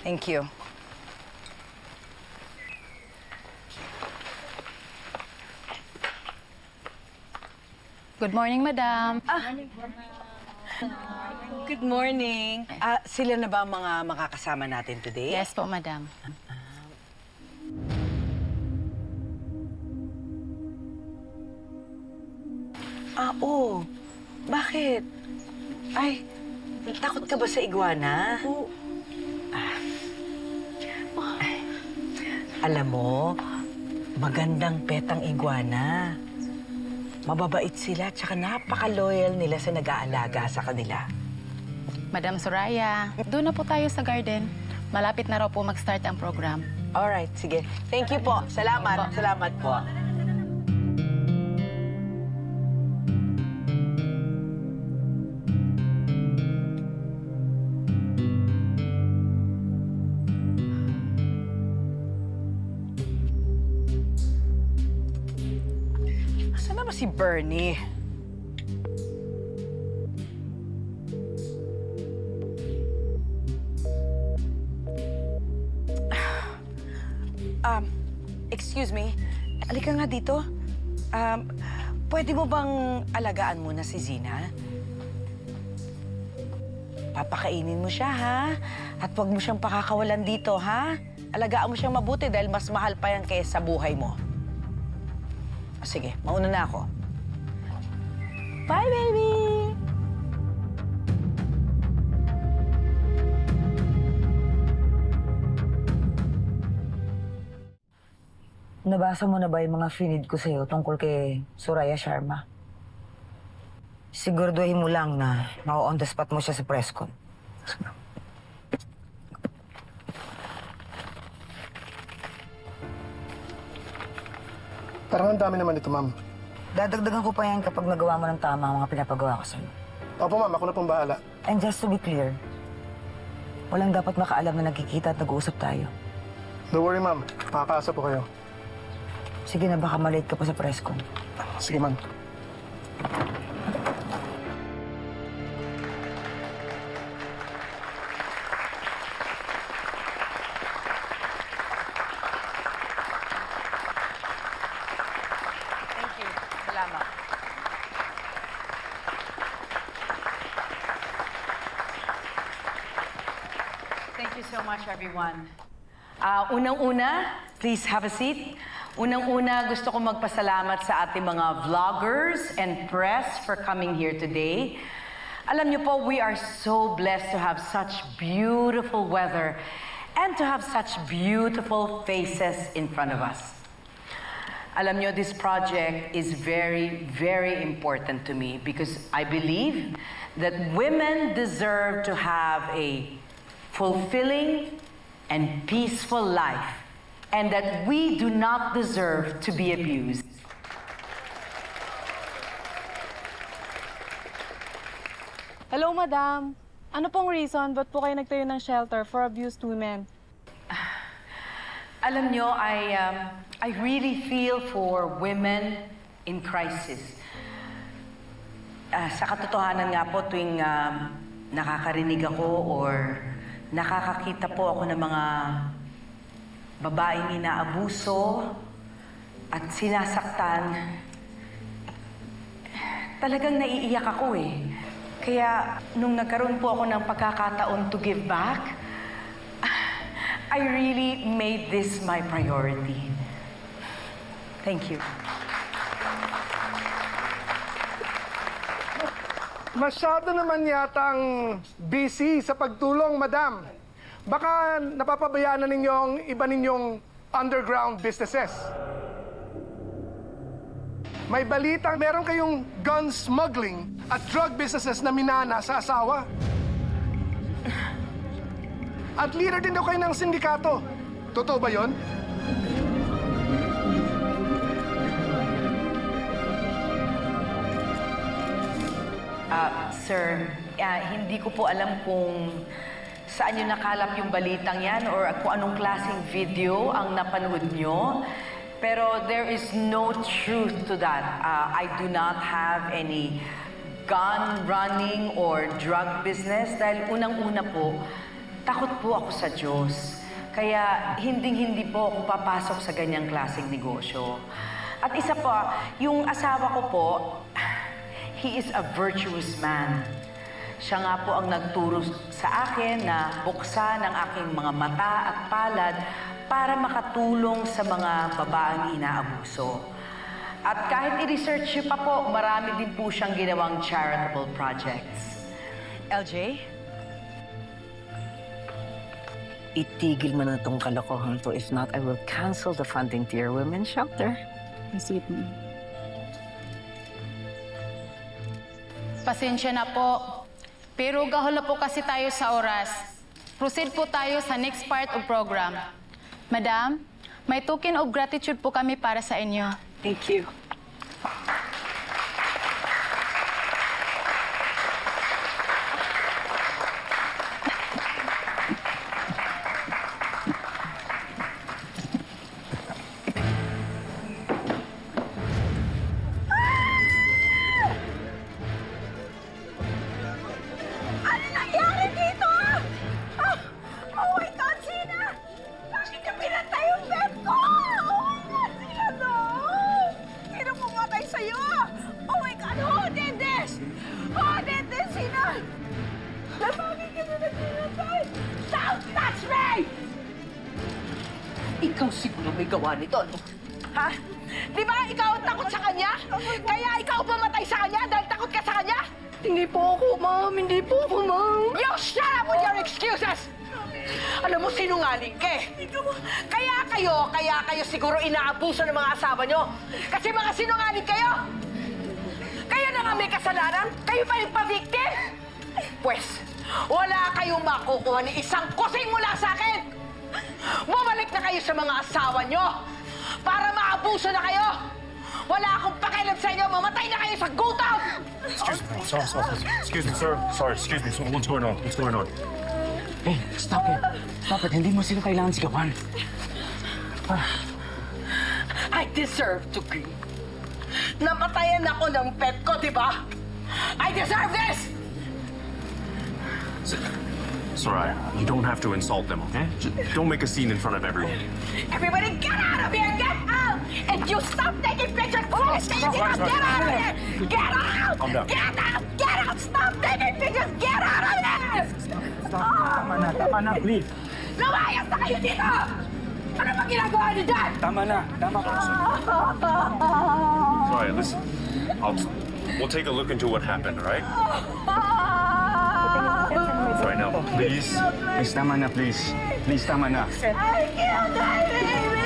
Thank you. Good morning, madam. Good morning. Sila na ba ang mga makakasama natin today? Yes po, madam. Oo. Bakit? Ay, takot ka ba sa iguana? Oo. Alam mo, magandang petang iguana. Mababait sila, tsaka napaka-loyal nila sa nag-aalaga sa kanila. Madam Soraya, doon na po tayo sa garden. Malapit na raw po mag-start ang program. Alright, sige. Thank you po. Salamat. Salamat po. Saan na ba si Bernie? Excuse me. Halika nga dito. Pwede mo bang alagaan muna si Zina? Papakainin mo siya, ha? At huwag mo siyang pakakawalan dito, ha? Alagaan mo siyang mabuti dahil mas mahal pa yan kaysa sa buhay mo. Sige, mauna na ako. Bye, baby! Nabasa mo na ba yung mga finid ko sa'yo tungkol kay Soraya Sharma? Siguraduhin mo lang na ma-on the spot mo siya sa press con. Parang ang dami naman ito, ma'am. Dadagdagan ko pa yan kapag nagawa mo ng tama ang mga pinapagawa ko sa'yo. Opo, ma'am. Ako na pong bahala. And just to be clear, walang dapat makaalam na nagkikita at nag-uusap tayo. Don't worry, ma'am. Makakaasa po kayo. Sige na, baka malate ka pa sa press con. Sige, ma'am. Thank you. Salamat. Thank you so much, everyone. Unang-una, please have a seat. Unang-una, gusto ko magpasalamat sa ating mga vloggers and press for coming here today. Alam niyo po, we are so blessed to have such beautiful weather and to have such beautiful faces in front of us. Alam niyo, this project is very, very important to me because I believe that women deserve to have a fulfilling and peaceful life, and that we do not deserve to be abused. Hello, madam. Ano pong reason ba't po kayo nagtayo ng shelter for abused women? Alam nyo, I really feel for women in crisis. Sa katotohanan nga po, tuwing nakakarinig ako or nakakakita po ako ng mga babaeng inaabuso at sinasaktan, talagang naiiyak ako eh. Kaya nung nagkaroon po ako ng pagkakataon to give back, I really made this my priority. Thank you. Masyado naman yatang busy sa pagtulong, madam. Baka napapabayaan na ninyo ang iba ninyong underground businesses. May balita, meron kayong gun smuggling at drug businesses na minana sa asawa. At leader din daw kayo ng sindikato. Totoo ba yon? Sir, hindi ko po alam kung saan nyo nakalap yung balitang yan or kung anong klaseng video ang napanood nyo. Pero there is no truth to that. I do not have any gun running or drug business dahil unang-una po, takot po ako sa Diyos. Kaya hinding-hindi po ako papasok sa ganyang klaseng negosyo. At isa pa, yung asawa ko po, he is a virtuous man. Siya nga po ang nagturo sa akin na buksan ang aking mga mata at palad para makatulong sa mga babaeng inaabuso. At kahit i-research niyo pa po, marami din po siyang ginawang charitable projects. LJ? Itigil mo na itong kalokohan to. If not, I will cancel the funding to your women's shelter. Sige po. Pasensya na po. Pero gahol na po kasi tayo sa oras. Proceed po tayo sa next part of program. Madam, may token of gratitude po kami para sa inyo. Thank you. Ano nangyari dito? Oh my God, Sina! Bakit niyo pinatay yung pet ko? Oh my God, Sina, no! Sino pumatay sa'yo? Oh my God, who did this? Who did this, Sina? Bakit niyo pinatay? Don't touch me! Ikaw siguro may gawa nito, no? Ha? Di ba ikaw ang takot sa kanya? Kaya ikaw pumatay sa kanya dahil takot ka sa kanya? Hindi po ako, ma'am. Hindi po ako, ma'am. You shut up with your excuses! Alam mo, sinungaling ka eh. Kaya kayo siguro inaabuso ng mga asawa nyo. Kasi mga sinungaling kayo. Kayo na nga may kasalanan. Kayo pa yung pa-victim. Pwes, wala kayong makukuha ni isang kusing mula sa akin. Bumalik na kayo sa mga asawa nyo para maabuso na kayo. Wala akong pakialam sa inyo. Mamatay na kayo sa gutom. Excuse me, excuse me, sir. Sorry, excuse me. So, what's going on? What's going on? Hey, stop it. Stop it. Hindi mo sila kailangan sigawan. I deserve to be. Namatayan ako ng pet ko, di ba? I deserve this! Soraya, you don't have to insult them, okay? Just don't make a scene in front of everyone. Everybody get out of here! Get out! And you stop taking pictures! Please, get out of here! Get out! Calm down. Get out! Get out! Stop taking pictures! Get out of here! Tama na, please. Lumayas na kayo dito! Ano ba ginagawa niyo dyan? Tama na. Soraya, listen. We'll take a look into what happened, all right? Right now, please. Please, tama na, please. Please, tama na. I killed my baby!